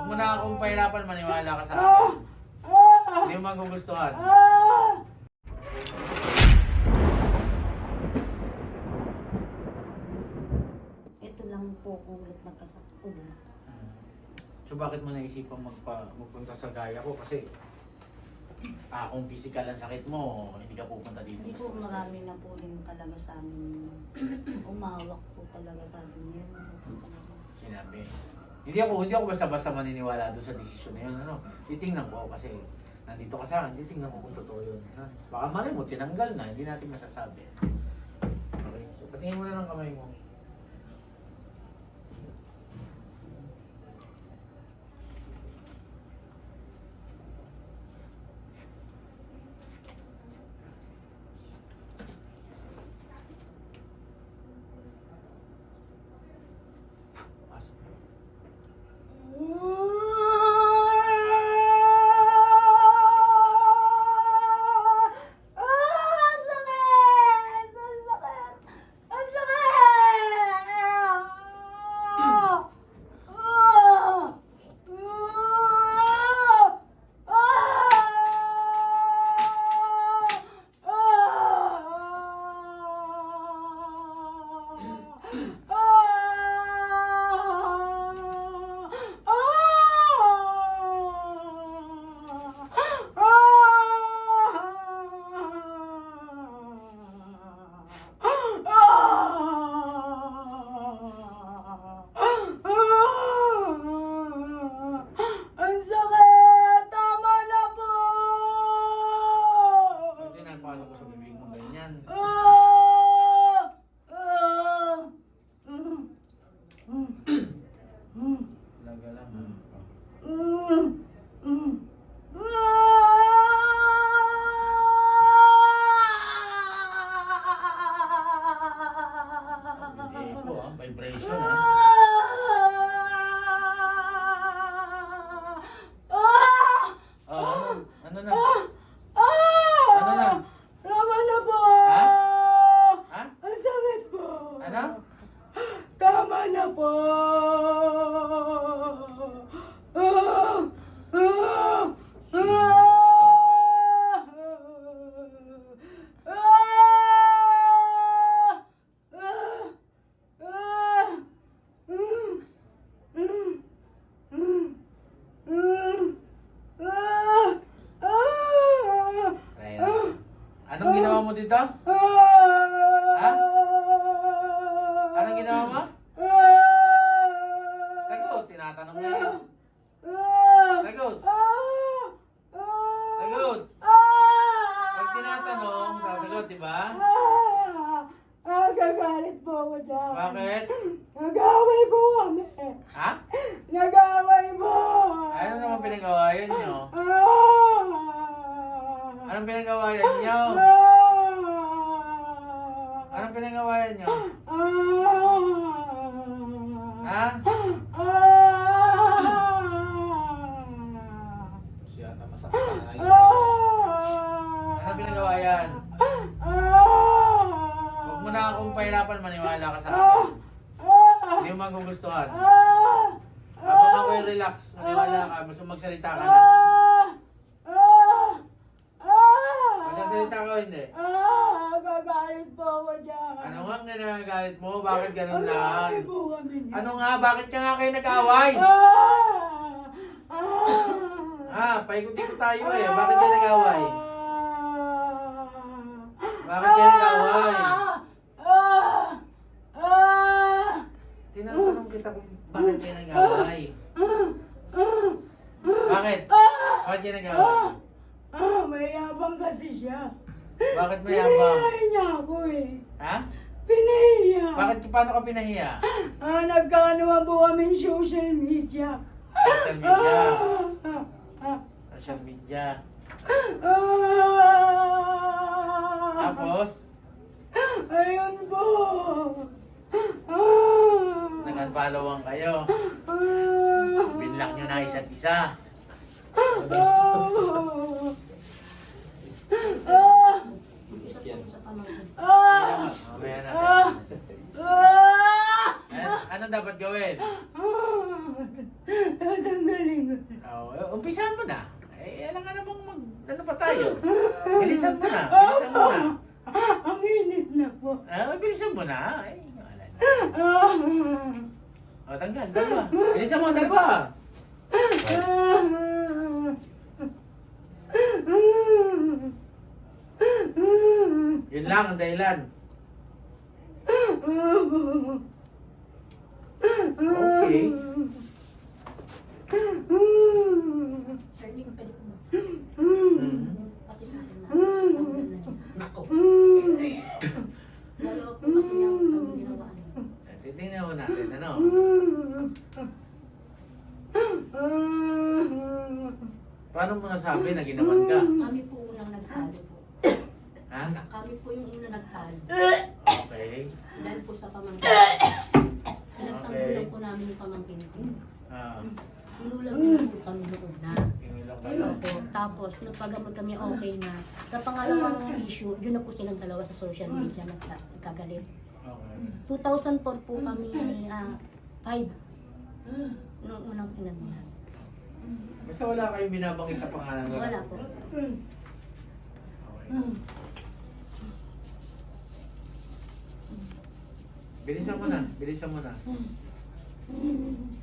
Huwag mo na akong pahirapan, maniwala ka sa akin. Hindi mo magugustuhan. Ito lang po ulit magkasakit. So bakit mo naisipang magpunta sa gaya ko? Kasi kung physical ang sakit mo, hindi ka pupunta dito. Hindi po marami na po din talaga sa amin. Umawak po talaga sa amin yun. Sinabi. Hindi ako basta-basta maniniwala doon sa desisyon na yun. Ano? Titingnan ko kasi nandito ka sa akin, titingnan ko kung totoo yun. Ha? Baka mali mo, tinanggal na, hindi natin masasabi. Okay, so patingin mo na ng kamay mo. Vibration, ha? Ano na? Ano na? Tama na po! Ha? Ha? Ang sakit po! Ano? Tama na po! Anong ginawa mo dito? Ha? Anong ginawa mo? Sagot, tinatanong niya yun. Sagot. Sagot. Pag tinatanong, sasagot, di ba? Gagalit po ako dyan. Bakit? Nag-away po kami. Ha? Nag-away po. Ano naman pinag-awayan nyo? Anong pinag-awayan nyo? Anong pinag-awayan nyo? Ha? Siya na masakit na Anong pinag-awayan? Huwag mo na akong pahirapan, maniwala ka sa akin. Hindi mo magugustuhan. Habang ako'y relax, maniwala ka, mas magsalita ka na. Magsasalita ka o hindi? Gagalit po ako dyan. Ano nga ang nagagalit mo? Bakit ganun Nag-away lang? po kami niyan. Ano nga? Bakit ka nga kayo nag-away? Paikot-ikot tayo eh. Bakit kayo nag-away? Bakit kayo nag-away? Tinatanong kita kung bakit kayo nag-away. Bakit? Bakit kayo nag-away? Mayabang kasi siya. Bakit mayabang? Pinahiya niya ako eh. Ha? Pinahiya. Bakit? Paano ka pinahiya? Nagkaanuhan po kami social media. Social media. Social media. Tapos, Ayun po. nag-unfollowan kayo. Binlock nyo na isa't isa. Mamaya natin. Ano dapat gawin? Tatanggalin Umpisahan mo na. Alam nga namang ano pa tayo? Bilisan mo na. Bilisan mo na. Ang init na po. Bilisan mo na. Wala na. Tanggal. Dalawa. Bilisan mo, dalawa. Yun lang ang dahilan. Okay. Pwede ko pwede ko ba? Mhm. Pati sa akin na. Nako. Dalawa po kasi yung kami ginawa. Titingnan mo natin, ano? Paano mo nasabi na ginawan ka? Kami po unang nagtalo po. Ha? Kami po yung unang nagtalo. Okay. Dahil po sa pamangkin. Pinagtanggulan po namin yung pamangkin ko. Inulang din po kami noon na. Tingnan kayo. Opo. Tapos, nagpagamot kami okay na. Sa pangalawang issue, yun na po silang dalawa sa social media nagkagalit. Okay. 2004 po kami 5. Nung unang pinanyan. Basta wala kayong binabanggit na pangalan. Wala po. Okay. Bilisan mo na. Bilisan mo na.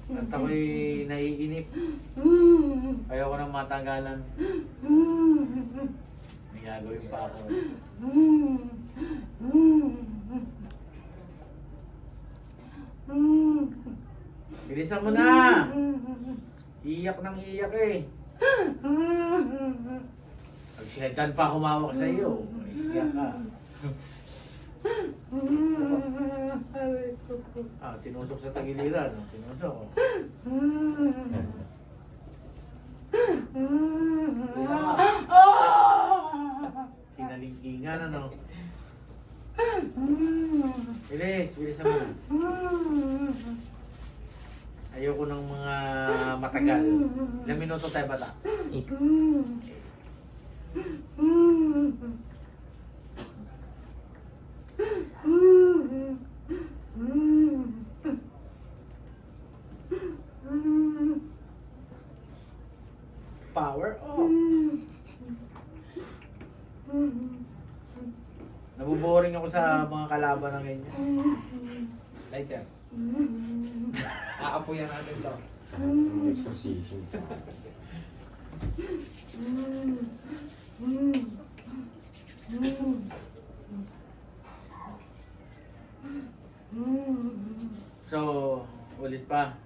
At ako'y naiinip. Ayoko nang matanggalan. May gagawin pa ako. Bilisan mo na! Iyak nang iyak eh. Pag siya pa humawak sa iyo, isiyak ka. Tinusok sa tagiliran. Tinusok. Bilisan mo. Kinalingkingan ano. Bilisan mo. Ayoko ng mga matagal. Ilang minuto tayo bata? Power off. Nabuboring ako sa mga kalaban ng ganyan. Lighter. Aapuyan natin to. Exorcism. So, ulit pa.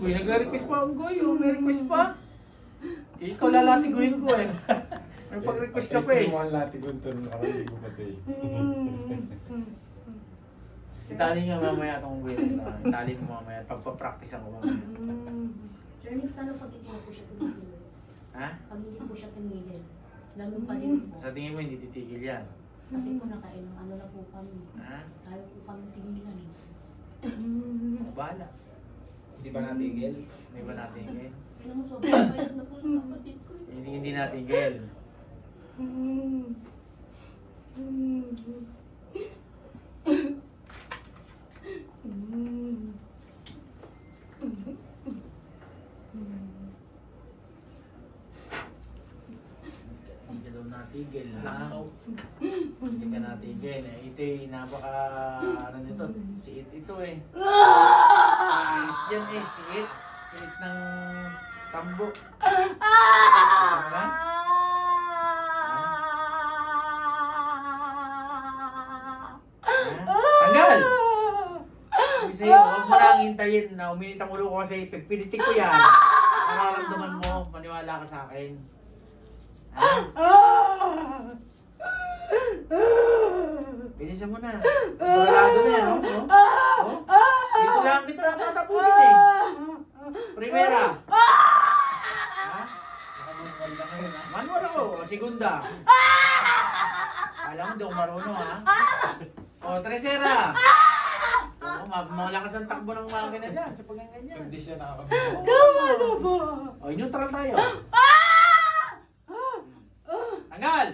Uy, nag-request pa ang Goy. May request pa. Ikaw lalatiguin ko eh. May pag-request ka pa eh. Mo ang latigon to nung ako hindi ko patay. Itali nga mamaya itong Goy. Itali mo mamaya. Pagpa-practice ako mamaya. Sir, paano pag hindi po siya tumigil? Ha? Pag hindi po siya tumigil, ganun pa rin po. Sa tingin mo hindi titigil yan. Kasi po nakailang ano na po kami. Ha? Ayaw po kami tigilan eh. Bahala. Hindi ba natigil? Hindi ba natigil? Kaya mo sobrang bayad na po ng kapatid ko eh. Hindi natigil. Hindi ka daw natigil, ha? Hindi ka natigil. Ito'y napaka, ano nito, siit ito eh. Siit yan eh, siit. Siit ng tambo. Diba? Tanggal! Sabi sa'yo, huwag mo nang hintayin na uminit ang ulo ko kasi pipilitik ko yan. Nararamdaman mo, maniwala ka sa akin. Ha? Bilisan mo na. Buralado na yan, oh. Dito lang tatapusin eh. Primera. Ha? Nakamunwal na ngayon ha. Manual ako, o segunda. Alam mo, hindi ako marunong ha. O, tercera. O, malakas ang takbo ng makina dyan sa pagganganyan. Hindi siya nakakabito. Tama na po. O, neutral tayo. Tanggal!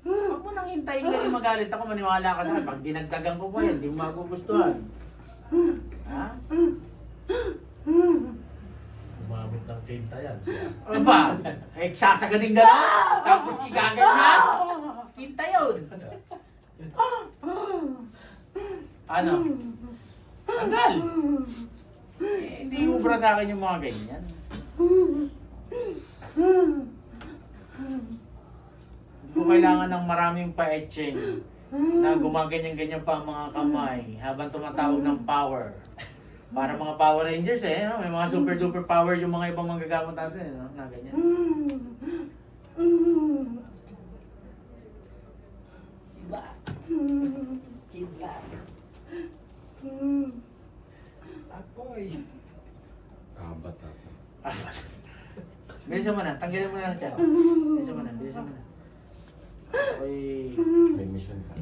Huwag mo nang hintayin ikaw kasi magalit ako, maniwala ka sa akin. Pag dinagdagan ko pa yan, hindi mo magugustuhan. Ha? Gumamit ng tinta yan. Siya. Ano ba? Eh, sasagading gano'n? Tapos igaganyan? Kinta yun. Ano? Tagal. Eh, hindi ubra sa akin yung mga ganyan. Hindi ko kailangan ng maraming pa-etching na gumaganyan-ganyan pa ang mga kamay habang tumatawag ng power. Para mga Power Rangers eh, no? May mga super duper power yung mga ibang manggagamot natin, no? Na ganyan. Siba. Kidla. Apoy. Kabat ako. Bilisan mo na, tanggalin mo na lang dyan. Bilisan mo na, bilisan mo na. Uy, May mission pa.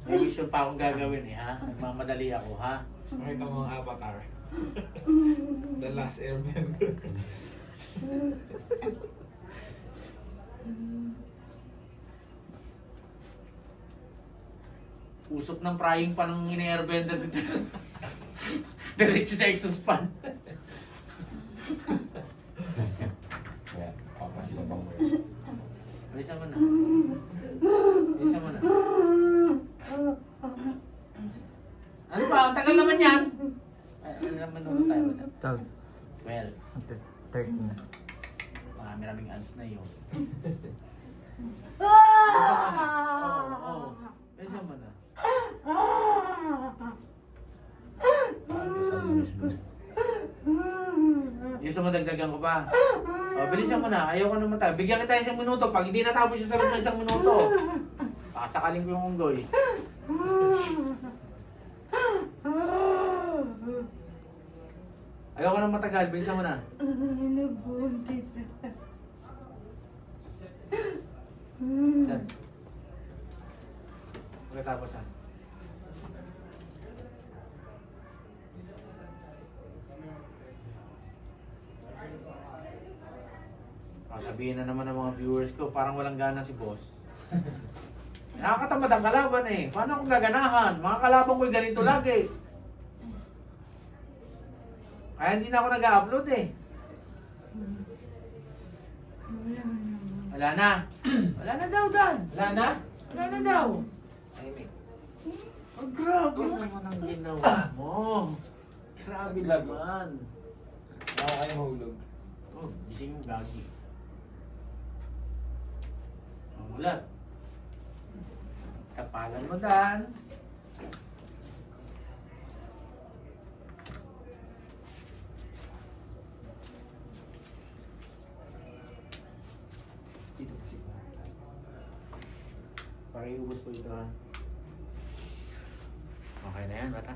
may mission pa akong gagawin eh, ha? Nagmamadali ako, ha? Makita mo ang avatar. The Last Airbender. Usok ng frying pan ng ini-airbender dito. Diretso sa exhaust fan. Kaya, papasilabang mo Bilisan mo na. Bilisan mo na. Ano ba? Ang tagal naman yan. Ay, ano naman nung tayo na? 12. 13 na. Maraming ads na yun. Ah! Oo. Bilisan mo na. Gusto mo dagdagan ko pa? O, bilisan mo na. Ayaw ko naman tayo. Bigyan kita isang minuto. Pag hindi natapos yung sarap ng isang minuto, pakasakaling ko yung unggoy. Ayaw ko na matagal. Bilisan mo na. Nabuntis. Yan. Pagkatapos ha. Sabihin na naman ng mga viewers ko, parang walang gana si boss. Nakakatamad ang kalaban eh. Paano akong gaganahan? Mga kalaban ko'y ganito lagi. Kaya hindi na ako nag-upload eh. Wala na. Wala na daw, Dan. Wala na? Wala na daw. Ay, may. Oh, grabe naman ang ginawa mo. Grabe laman. Baka kayo mahulog. Oh, gising mo gagi. Oh, wala. Kapalan mo, Dan. Dito kasi ba? Pakiubos ko ito ha. Okay na yan, bata.